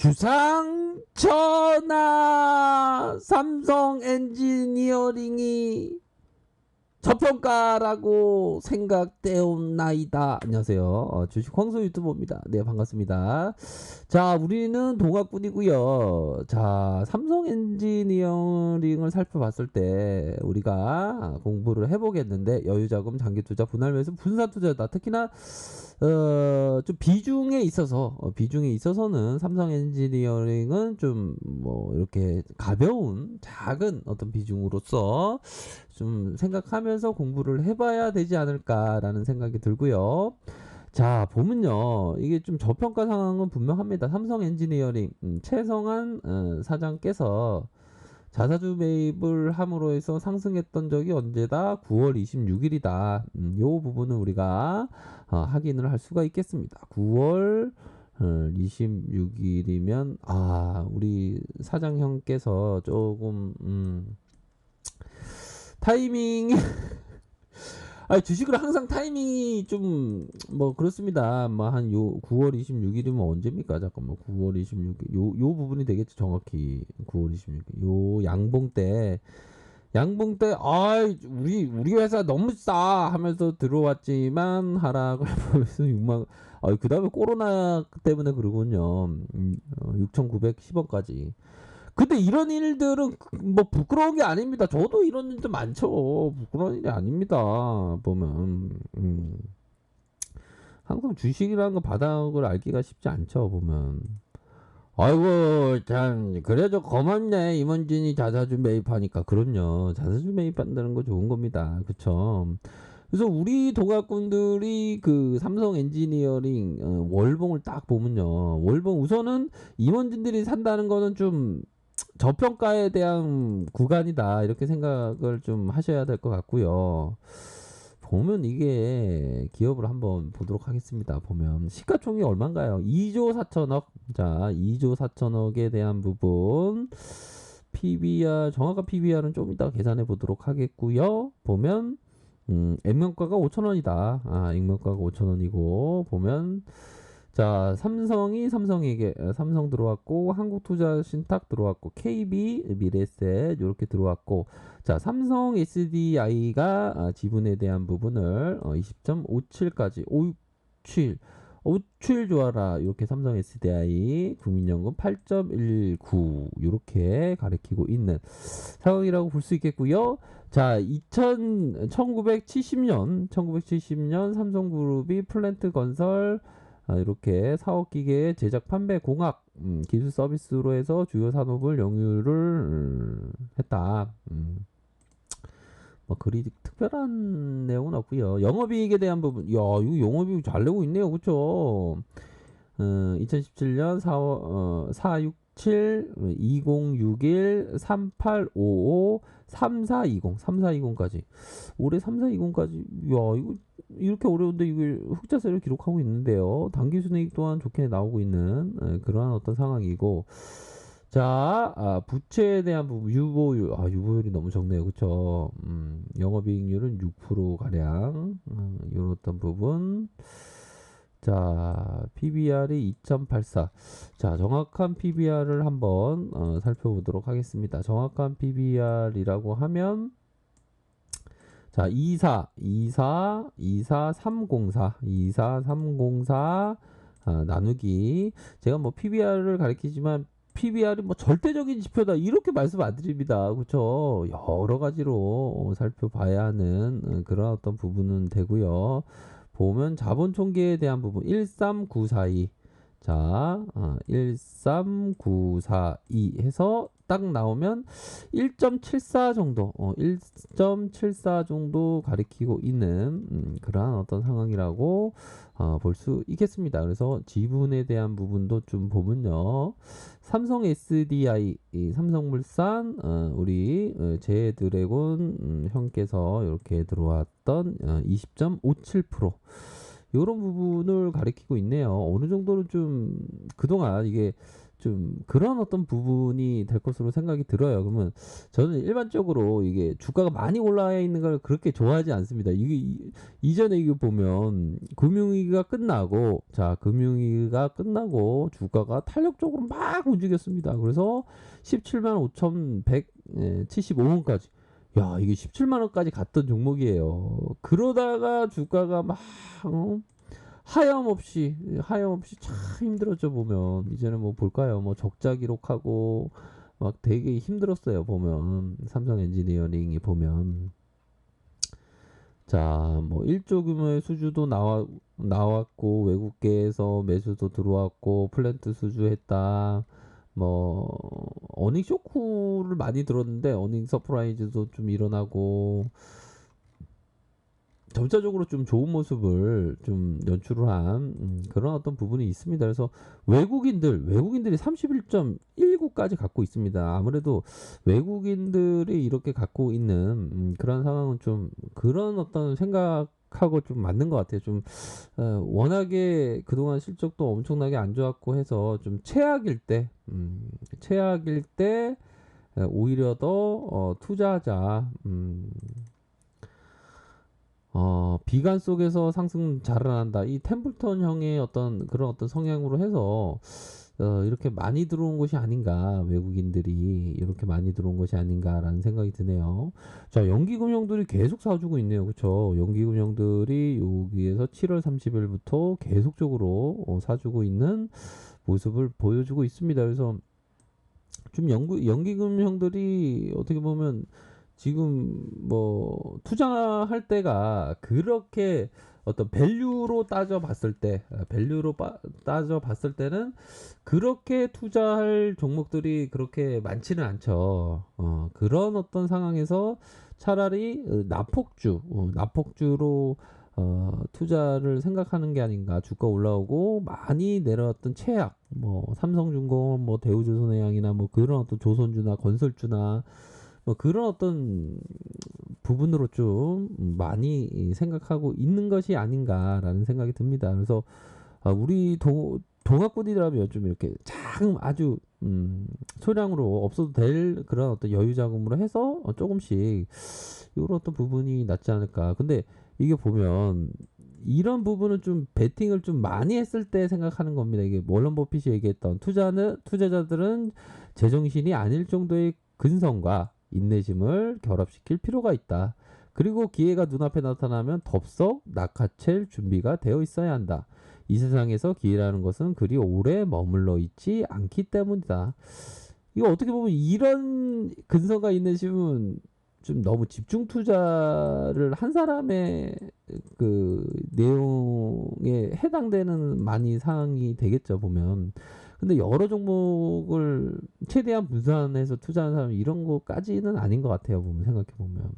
주상전하 삼성 엔지니어링이 저평가라고 생각되옵나이다. 안녕하세요. 주식 황소 유튜버입니다. 네, 반갑습니다. 자, 우리는 동학군이고요. 자, 삼성 엔지니어링을 살펴봤을 때 우리가 공부를 해보겠는데, 여유자금, 장기투자, 분할매수, 분산투자다. 특히나 좀 비중에 있어서는 삼성 엔지니어링은 좀 뭐 이렇게 가벼운 작은 어떤 비중으로서 좀 생각하면서 공부를 해봐야 되지 않을까라는 생각이 들고요. 자, 보면요, 이게 좀 저평가 상황은 분명합니다. 삼성 엔지니어링 최성한 사장께서 자사주 매입을 함으로 해서 상승했던 적이 언제다? 9월 26일이다. 요 부분은 우리가 확인을 할 수가 있겠습니다. 9월 26일이면 우리 사장형께서 조금 타이밍이 아니, 주식을 항상 타이밍이 좀 뭐 그렇습니다. 뭐 한 요 9월 26일이면 언제입니까? 잠깐만, 9월 26일 요 부분이 되겠죠, 정확히. 9월 26일 요 양봉 때 우리 회사 너무 싸 하면서 들어왔지만 하락을 보면서 6만 그 다음에 코로나 때문에 그러군요. 6,910원까지. 근데 이런 일들은 뭐 부끄러운 게 아닙니다. 저도 이런 일도 많죠. 부끄러운 일이 아닙니다. 보면 항상 주식이라는 거 바닥을 알기가 쉽지 않죠. 보면 아이고 참 그래도 고맙네 임원진이 자사주 매입하니까. 그럼요, 자사주 매입한다는 거 좋은 겁니다. 그쵸? 그래서 우리 동학군들이 그 삼성 엔지니어링 월봉을 딱 보면요, 월봉 우선은 임원진들이 산다는 거는 좀 저평가에 대한 구간이다, 이렇게 생각을 좀 하셔야 될 것 같고요. 보면 이게 기업을 한번 보도록 하겠습니다. 보면 시가총액이 얼마인가요? 2조 4천억. 자, 2조 4천억에 대한 부분 PBR, 정확한 PBR은 좀 이따 계산해 보도록 하겠고요. 보면 액면가가 5천원이다. 액면가가 5천원이고, 보면 자, 삼성에게 삼성 들어왔고, 한국투자신탁 들어왔고, KB 미래에셋 이렇게 들어왔고, 자, 삼성 SDI가 지분에 대한 부분을 20.57까지 57 좋아라, 이렇게 삼성 SDI 국민연금 8.19 이렇게 가리키고 있는 상황이라고 볼 수 있겠고요. 자, 1970년 삼성그룹이 플랜트 건설 이렇게 사업 기계 제작 판매 공학 기술 서비스로 해서 주요 산업을 영유를 했다. 뭐 그리 특별한 내용은 없고요. 영업이익에 대한 부분, 야, 이거 영업이익 잘 내고 있네요, 그렇죠? 2017년 467 2061 3855 3420까지 올해 3420까지. 야, 이거 이렇게 어려운데 이걸 흑자세를 기록하고 있는데요. 당기 순이익 또한 좋게 나오고 있는 그러한 어떤 상황이고, 자, 부채에 대한 부분 유보율, 유보율이 너무 적네요, 그쵸? 영업이익률은 6% 가량, 이런 어떤 부분. 자, PBR이 2.84. 자, 정확한 PBR을 한번 살펴보도록 하겠습니다. 정확한 PBR이라고 하면, 자, 24304 나누기, 제가 뭐 PBR을 가리키지만 PBR이 뭐 절대적인 지표다 이렇게 말씀 안 드립니다. 그렇죠? 여러 가지로 살펴봐야 하는 그런 어떤 부분은 되고요. 보면 자본 총계에 대한 부분 13942. 자, 13942 해서 딱 나오면 1.74 정도, 1.74 정도 가리키고 있는 그러한 어떤 상황이라고 볼 수 있겠습니다. 그래서 지분에 대한 부분도 좀 보면요, 삼성 SDI, 삼성물산, 우리 제드래곤 형께서 이렇게 들어왔던 20.57%, 이런 부분을 가리키고 있네요. 어느 정도는 좀 그동안 이게 좀 그런 어떤 부분이 될 것으로 생각이 들어요. 그러면 저는 일반적으로 이게 주가가 많이 올라 있는 걸 그렇게 좋아하지 않습니다. 이게 이전에 이거 보면 금융위기가 끝나고 금융위기가 끝나고 주가가 탄력적으로 막 움직였습니다. 그래서 17만 5,175원까지 이게 17만 원까지 갔던 종목이에요. 그러다가 주가가 막 하염없이 참 힘들었죠. 보면 이제는 뭐 볼까요? 뭐 적자 기록하고 막 되게 힘들었어요. 보면 삼성 엔지니어링이 보면 뭐 1조 규모의 수주도 나왔고 외국계에서 매수도 들어왔고 플랜트 수주했다. 뭐 어닝 쇼크를 많이 들었는데 어닝 서프라이즈도 좀 일어나고 점차적으로 좀 좋은 모습을 좀 연출을 한 그런 어떤 부분이 있습니다. 그래서 외국인들이 31.19까지 갖고 있습니다. 아무래도 외국인들이 이렇게 갖고 있는 그런 상황은 좀 그런 어떤 생각하고 좀 맞는 것 같아요. 좀 워낙에 그동안 실적도 엄청나게 안 좋았고 해서 좀 최악일 때 오히려 더 투자하자. 비관 속에서 상승 자라난다. 이 템플턴형의 어떤 그런 어떤 성향으로 해서 이렇게 많이 들어온 것이 아닌가. 외국인들이 이렇게 많이 들어온 것이 아닌가라는 생각이 드네요. 연기금융들이 계속 사주고 있네요. 그렇죠? 연기금융들이 여기에서 7월 30일부터 계속적으로 사주고 있는 모습을 보여주고 있습니다. 그래서 좀 연기금융들이 어떻게 보면 지금 뭐 투자할 때가 그렇게 어떤 밸류로 따져봤을 때는 그렇게 투자할 종목들이 그렇게 많지는 않죠. 그런 어떤 상황에서 차라리 나폭주로 투자를 생각하는 게 아닌가. 주가 올라오고 많이 내려왔던 최악, 뭐 삼성중공업, 뭐 대우조선해양이나 뭐 그런 어떤 조선주나 건설주나 뭐 그런 어떤 부분으로 좀 많이 생각하고 있는 것이 아닌가라는 생각이 듭니다. 그래서 우리 동학군이라면 좀 이렇게 아주 소량으로 없어도 될 그런 어떤 여유 자금으로 해서 조금씩 이런 어떤 부분이 낫지 않을까. 근데 이게 보면 이런 부분은 좀 베팅을 좀 많이 했을 때 생각하는 겁니다. 이게 워런 버핏이 얘기했던 투자자들은 제정신이 아닐 정도의 근성과 인내심을 결합시킬 필요가 있다. 그리고 기회가 눈앞에 나타나면 덥석 낚아챌 준비가 되어 있어야 한다. 이 세상에서 기회라는 것은 그리 오래 머물러 있지 않기 때문이다. 이거 어떻게 보면 이런 근성과 인내심은 좀 너무 집중 투자를 한 사람의 그 내용에 해당되는 많이 사항이 되겠죠, 보면. 근데 여러 종목을 최대한 분산해서 투자하는 사람 이런 거까지는 아닌 것 같아요, 보면 생각해 보면.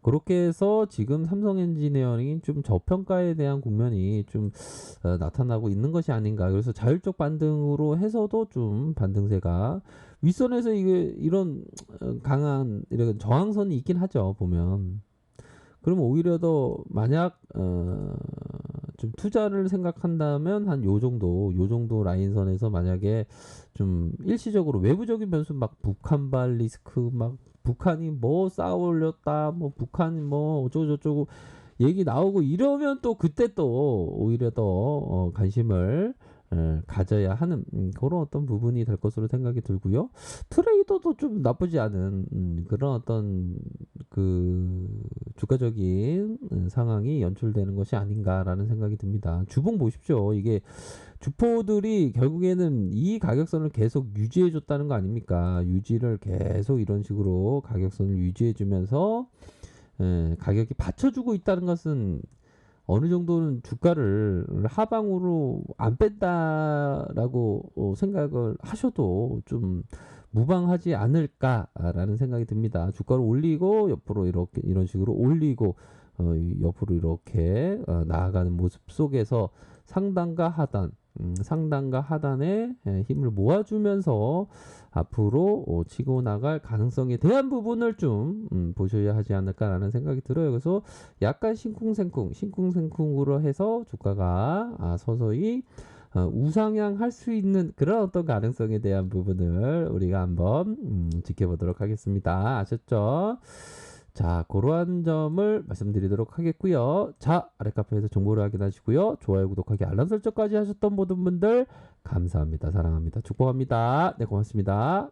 그렇게 해서 지금 삼성 엔지니어링이 좀 저평가에 대한 국면이 좀 나타나고 있는 것이 아닌가. 그래서 자율적 반등으로 해서도 좀 반등세가 윗선에서 이런 강한 이런 저항선이 있긴 하죠, 보면. 그러면 오히려 더 만약 좀 투자를 생각한다면 한 요 정도 라인선에서 만약에 좀 일시적으로 외부적인 변수 막 북한발 리스크 막 북한이 뭐 쌓아 올렸다 뭐 북한이 뭐 어쩌고저쩌고 얘기 나오고 이러면 또 그때 또 오히려 더 관심을 가져야 하는 그런 어떤 부분이 될 것으로 생각이 들고요. 트레이더도 좀 나쁘지 않은 그런 어떤 그 주가적인 상황이 연출되는 것이 아닌가라는 생각이 듭니다. 주봉 보십시오. 이게 주포들이 결국에는 이 가격선을 계속 유지해 줬다는 거 아닙니까? 유지를 계속 이런 식으로 가격선을 유지해 주면서 가격이 받쳐주고 있다는 것은 어느 정도는 주가를 하방으로 안 뺀다라고 생각을 하셔도 좀 무방하지 않을까라는 생각이 듭니다. 주가를 올리고 옆으로 이렇게 이런 식으로 올리고 옆으로 이렇게 나아가는 모습 속에서 상단과 하단의 힘을 모아주면서 앞으로 치고 나갈 가능성에 대한 부분을 좀 보셔야 하지 않을까라는 생각이 들어요. 그래서 약간 싱쿵생쿵으로 해서 주가가 서서히 우상향 할 수 있는 그런 어떤 가능성에 대한 부분을 우리가 한번 지켜보도록 하겠습니다. 아셨죠? 자, 그러한 점을 말씀드리도록 하겠고요. 자, 아래 카페에서 정보를 확인하시고요. 좋아요, 구독하기, 알람 설정까지 하셨던 모든 분들 감사합니다. 사랑합니다. 축복합니다. 네, 고맙습니다.